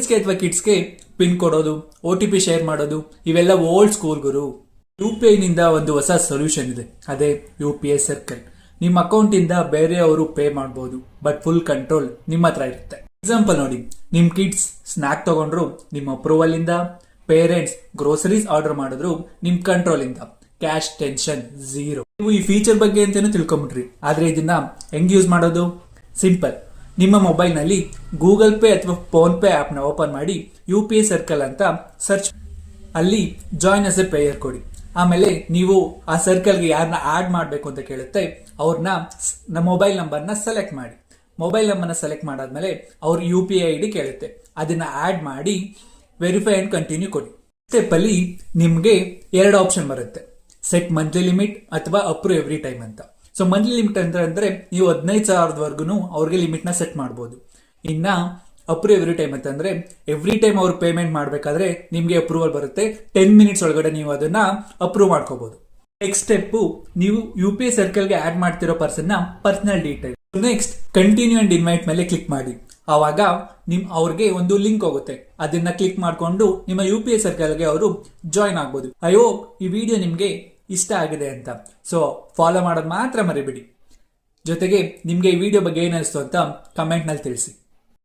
ಪೇರೆಂಟ್ಸ್ಗೆ ಅಥವಾ ಕಿಡ್ಸ್ಗೆ ಪಿನ್ ಕೊಡೋದು, OTP share ಮಾಡೋದು ಇವೆಲ್ಲ ಓಲ್ಡ್ ಸ್ಕೂಲ್ ಗುರು. UPI ನಿಂದ ಒಂದು ಹೊಸ ಸೊಲ್ಯೂಷನ್ ಇದೆ, ಅದೇ UPI ಸರ್ಕಲ್. ನಿಮ್ಮ ಅಕೌಂಟ್ ಇಂದ ಬೇರೆಯವರು ಪೇ ಮಾಡಬಹುದು, ಬಟ್ ಫುಲ್ ಕಂಟ್ರೋಲ್ ನಿಮ್ಮ ಹತ್ರ ಇರುತ್ತೆ. ಎಕ್ಸಾಂಪಲ್ ನೋಡಿ, ನಿಮ್ ಕಿಡ್ಸ್ ಸ್ನಾಕ್ ತಗೊಂಡ್ರು ನಿಮ್ಮ ಅಪ್ರೂವಲ್ ಇಂದ, ಪೇರೆಂಟ್ಸ್ ಗ್ರೋಸರೀಸ್ ಆರ್ಡರ್ ಮಾಡಿದ್ರು ನಿಮ್ ಕಂಟ್ರೋಲ್ ಇಂದ. Cash tension zero. ನೀವು ಈ ಫೀಚರ್ ಬಗ್ಗೆ ಅಂತೇನು ತಿಳ್ಕೊಂಬಿಟ್ರಿ, ಆದ್ರೆ ಇದನ್ನ ಹೆಂಗ್ ಯೂಸ್ ಮಾಡೋದು? ಸಿಂಪಲ್. ನಿಮ್ಮ ಮೊಬೈಲ್ ನಲ್ಲಿ ಗೂಗಲ್ ಪೇ ಅಥವಾ ಫೋನ್ ಪೇ ಆಪ್ ನ ಓಪನ್ ಮಾಡಿ UPI ಸರ್ಕಲ್ ಅಂತ ಸರ್ಚ್, ಅಲ್ಲಿ ಜಾಯಿನ್ ಆಸ್ ಎ ಪೇಯರ್ ಕೊಡಿ. ಆಮೇಲೆ ನೀವು ಆ ಸರ್ಕಲ್ಗೆ ಯಾರನ್ನ ಆಡ್ ಮಾಡಬೇಕು ಅಂತ ಕೇಳುತ್ತೆ, ಅವ್ರನ್ನ ನಮ್ಮ ಮೊಬೈಲ್ ನಂಬರ್ನ ಸೆಲೆಕ್ಟ್ ಮಾಡಿ. ಮೊಬೈಲ್ ನಂಬರ್ನ ಸೆಲೆಕ್ಟ್ ಮಾಡಾದ್ಮೇಲೆ ಅವ್ರ UPI ID ಕೇಳುತ್ತೆ, ಅದನ್ನ ಆಡ್ ಮಾಡಿ ವೆರಿಫೈ ಅಂಡ್ ಕಂಟಿನ್ಯೂ ಕೊಡಿ. ಸ್ಟೆಪ್ ಅಲ್ಲಿ ನಿಮ್ಗೆ 2 ಆಪ್ಷನ್ ಬರುತ್ತೆ, ಸೆಟ್ ಮಂತ್ಲಿ ಲಿಮಿಟ್ ಅಥವಾ ಅಪ್ರೂವ್ ಎವ್ರಿ ಟೈಮ್ ಅಂತ. ಸೊ ಮಂತ್ಲಿ ಲಿಮಿಟ್ ಅಂದ್ರೆ ನೀವು 15,000 ಅವ್ರಿಗೆ ಲಿಮಿಟ್ ನ ಸೆಟ್ ಮಾಡಬಹುದು. ಇನ್ನ ಅಪ್ರೂವ್ ಎವ್ರಿ ಟೈಮ್ ಅಂತಂದ್ರೆ ಎವ್ರಿ ಟೈಮ್ ಅವ್ರು ಪೇಮೆಂಟ್ ಮಾಡ್ಬೇಕಾದ್ರೆ ನಿಮ್ಗೆ ಅಪ್ರೂವಲ್ ಬರುತ್ತೆ. 10 ಮಿನಿಟ್ಸ್ ಒಳಗಡೆ ನೀವು ಅದನ್ನ ಅಪ್ರೂವ್ ಮಾಡ್ಕೋಬಹುದು. ನೆಕ್ಸ್ಟ್ ಸ್ಟೆಪ್, ನೀವು UPI ಸರ್ಕಲ್ ಗೆ ಆಡ್ ಮಾಡ್ತಿರೋ ಪರ್ಸನ್ ನ personal detail. Next continue and invite ಮೇಲೆ ಕ್ಲಿಕ್ ಮಾಡಿ. ಆವಾಗ ಅವ್ರಿಗೆ ಒಂದು ಲಿಂಕ್ ಹೋಗುತ್ತೆ, ಅದನ್ನ ಕ್ಲಿಕ್ ಮಾಡ್ಕೊಂಡು ನಿಮ್ಮ UPI ಸರ್ಕಲ್ ಗೆ ಅವರು ಜಾಯಿನ್ ಆಗ್ಬೋದು. ಐ ಹೋಪ್ ಈ ವಿಡಿಯೋ ನಿಮ್ಗೆ ಇಷ್ಟ ಆಗಿದೆ ಅಂತ. ಸೊ ಫಾಲೋ ಮಾಡೋದು ಮಾತ್ರ ಮರಿಬೇಡಿ. ಜೊತೆಗೆ ನಿಮ್ಗೆ ಈ ವಿಡಿಯೋ ಬಗ್ಗೆ ಏನಿಸ್ತು ಅಂತ ಕಮೆಂಟ್ ನಲ್ಲಿ ತಿಳಿಸಿ.